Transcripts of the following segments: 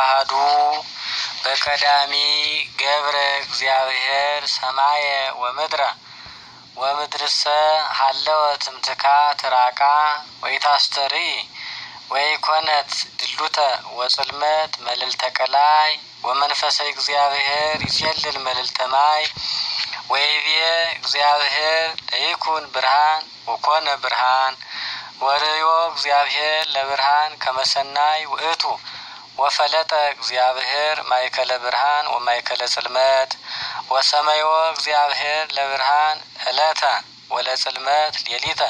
አሐዱ በቀዳሚ ገብረ እግዚአብሔር ሰማየ ወምድረ ወምድርሰ ሀለወት እምትካት ራቃ ወይታስተሪ ወይኮነት ድሉተ ወጽልመት መልዕልተ ቀላይ ወመንፈሰ እግዚአብሔር ይጼልል መልዕልተ ማይ ወይቤ እግዚአብሔር ለይኩን ብርሃን ወኮነ ብርሃን ወርእዮ እግዚአብሔር ለብርሃን ከመሰናይ ውእቱ ወፈለጠ እግዚአብሔር ማእከለ ብርሃን ወማእከለ ጽልመት ወሰመዮ እግዚአብሔር ለብርሃን ዕለተ ወለጽልመት ሌሊተ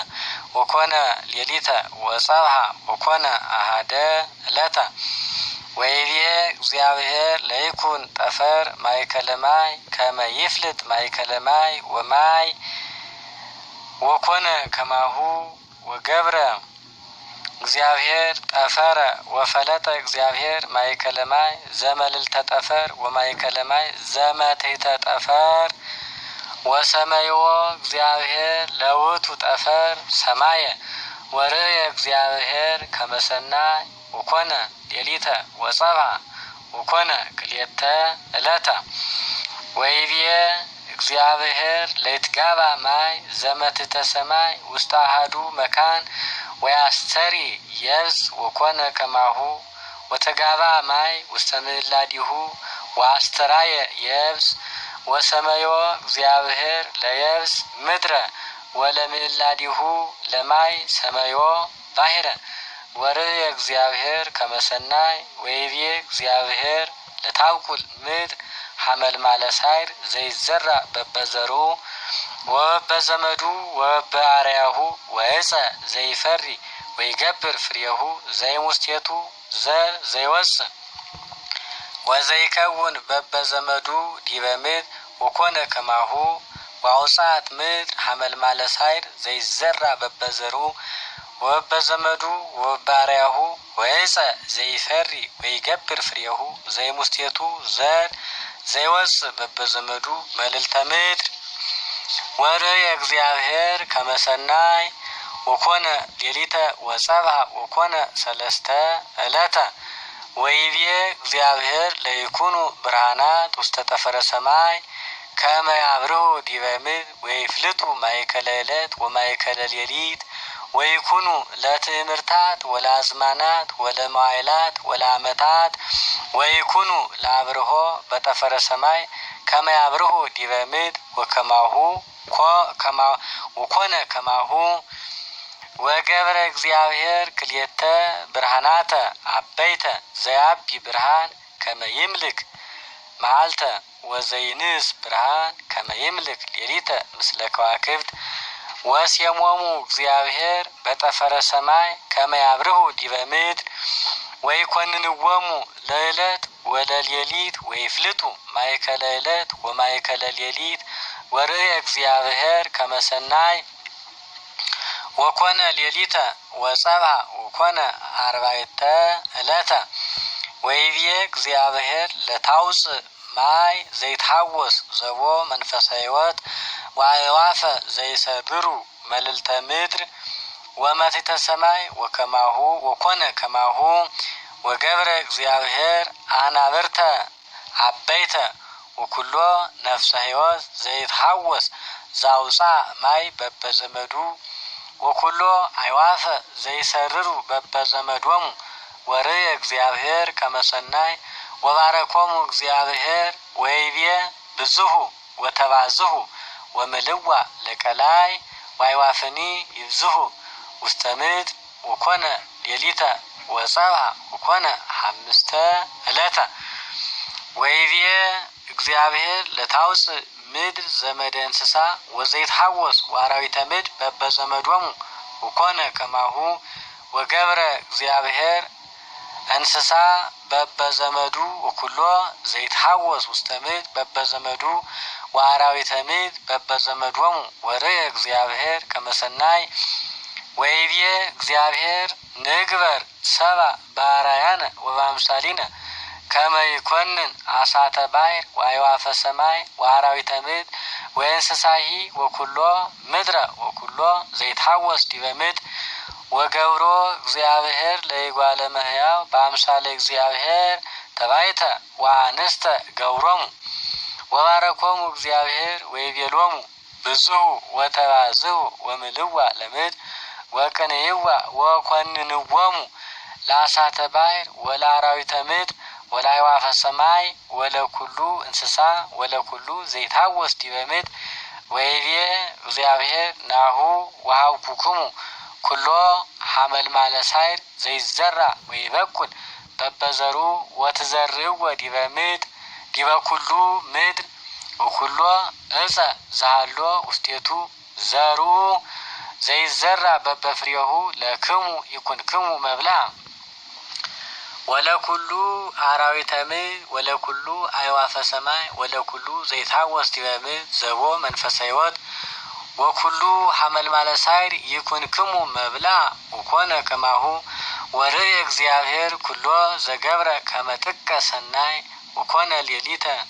ወኮነ ሌሊተ ወጸብሐ ወኮነ አሐደ ዕለተ ወይቤ እግዚአብሔር ለይኩን ጠፈር ማእከለ ማይ ከመ ይፍልጥ ማእከለ ማይ ወማይ ወኮነ ከማሁ ወገብረ እግዚአብሔር ጠፈረ ወፈለጠ እግዚአብሔር ማእከለ ማይ ዘመልዕልተ ጠፈር ወማእከለ ማይ ዘመትሕተ ጠፈር ወሰመዮ እግዚአብሔር ለውእቱ ጠፈር ሰማየ ወርእየ እግዚአብሔር ከመ ሰናይ ወኮነ ሌሊተ ወጸብሐ ወኮነ ክልኤተ ዕለተ ወይቤ እግዚአብሔር ለይትጋባ ማይ ዘመትሕተ ሰማይ ውስተ አሐዱ መካን ወያስተሪ የብስ ወኮነ ከማሁ ወተጋባ ማይ ውስተ ምዕላዲሁ ወአስተራየ የብስ ወሰመዮ እግዚአብሔር ለየብስ ምድረ ወለምዕላዲሁ ለማይ ሰመዮ ባሕረ ወርእየ እግዚአብሔር ከመ ሰናይ ወይቤ እግዚአብሔር ለታብቁል ምድር ሐመልማለ ሳይር ዘይዘራ በበዘሩ ወበዘመዱ ወበአርያሁ ወዕፀ ዘይፈሪ ወይገብር ፍሬሁ ዘይሙስቴቱ ዘር ዘይወፅእ ወዘይከውን በበዘመዱ ዲበ ምድር ወኮነ ከማሁ ወአውፅአት ምድር ሐመልማለ ሳይር ዘይዘራ በበዘሩ ወበዘመዱ ወበአርያሁ ወዕፀ ዘይፈሪ ወይገብር ፍሬሁ ዘይሙስቴቱ ዘር ዘይወፅእ በበዘመዱ መልዕልተ ምድር ወርእየ እግዚአብሔር ከመ ሰናይ ወኮነ ሌሊተ ወጸብሐ ወኮነ ሰለስተ ዕለተ ወይቤ እግዚአብሔር ለይኩኑ ብርሃናት ውስተ ጠፈረ ሰማይ ከመ ያብርሁ ዲበ ምድር ወይፍልጡ ማእከለ ዕለት ወማእከለ ሌሊት ወይኩኑ ለትእምርታት ወለአዝማናት ወለመዋዕላት ወለዓመታት ወይኩኑ ለአብርሆ በጠፈረ ሰማይ ከመ ያብርሁ ዲበ ምድር ወከማሁ ወኮነ ከማሁ ወገብረ እግዚአብሔር ክልኤተ ብርሃናተ አበይተ ዘያቢ ብርሃን ከመ ይምልክ መዓልተ ወዘይንስ ብርሃን ከመ ይምልክ ሌሊተ ምስለ ከዋክብት ወሴሞሙ እግዚአብሔር በጠፈረ ሰማይ ከመ ያብርሁ ዲበ ምድር ወይኮንንዎሙ ለዕለት ወለሌሊት ወይፍልጡ ማእከለ ዕለት ወማእከለ ሌሊት ወርእየ እግዚአብሔር ከመ ሰናይ ወኮነ ሌሊተ ወጸብሐ ወኮነ አርባዕተ ዕለተ ወይቤ እግዚአብሔር ለታውፅእ ማይ ዘይትሐወስ ዘቦ መንፈሰ ሕይወት ወአዕዋፈ ዘይሰብሩ መልዕልተ ምድር ወመትሕተ ሰማይ ወከማሁ ወኮነ ከማሁ ወገብረ እግዚአብሔር አናብርተ አበይተ ወኩሎ ነፍሰ ሕይወት ዘይትሐወስ ዘአውፅአ ማይ በበዘመዱ ወኩሎ አዕዋፈ ዘይሰርሩ በበዘመዶሙ ወርእየ እግዚአብሔር ከመ ሰናይ ወባረኮሙ እግዚአብሔር ወይቤ ብዙሁ ወተባዝሁ ወምልዋ ለቀላይ ወአዕዋፍኒ ይብዝሁ ውስተ ምድር ወኮነ ሌሊተ ወጸብሐ ወኮነ ሐምስተ ዕለተ ወይቤ እግዚአብሔር ለታውፅእ ምድር ዘመደ እንስሳ ወዘይትሐወስ ወአራዊተ ምድር በበዘመዶሙ ወኮነ ከማሁ ወገብረ እግዚአብሔር እንስሳ በበዘመዱ ወኩሎ ዘይትሐወስ ውስተ ምድር በበዘመዱ ወአራዊተ ምድር በበዘመዶሙ ወርእየ እግዚአብሔር ከመ ሰናይ ወይቤ እግዚአብሔር ንግበር ሰብአ በአርአያነ ወበአምሳሊነ ከመ ይኰንን አሳተ ባሕር ወአዕዋፈ ሰማይ ወአራዊተ ምድር ወእንስሳሂ ወኩሎ ምድረ ወኩሎ ዘይትሐወስ ዲበ ምድር ወገብሮ እግዚአብሔር ለእጓለ እመሕያው በአምሳለ እግዚአብሔር ተባይተ ወአንስተ ገብሮሙ ወባረኮሙ እግዚአብሔር ወይቤሎሙ ብፁዕ ወተባዝሑ ወምልዋ ለምድር ወቅንይዋ ወኮንንዎሙ ለአሳተ ባሕር ወለአራዊተ ምድር ወለአዕዋፈ ሰማይ ወለኩሉ እንስሳ ወለኩሉ ዘይታወስ ዲበ ምድር ወይቤ እግዚአብሔር ናሁ ወሀብኩክሙ ኩሎ ሐመልማለ ሳይር ዘይዘራ ወይበቁል በበዘሩ ወትዘርእዎ ዲበ ምድር ዲበ ኩሉ ምድር ወኩሎ እፀ ዘሃሎ ውስቴቱ ዘሩ ዘይዘራ በበፍሬሁ ለክሙ ይኩንክሙ መብልዐ ወለኩሉ አራዊተ ምድር ወለኩሉ አዕዋፈ ሰማይ ወለኩሉ ዘይታወስ ዲበ ምድር ዘቦ መንፈሰ ሕይወት ወኩሉ ሐመልማለ ሳይር ይኩንክሙ መብልዐ ወኮነ ከማሁ ወርእየ እግዚአብሔር ኩሎ ዘገብረ ከመ ጥቀ ሰናይ ወኮነ ሌሊተ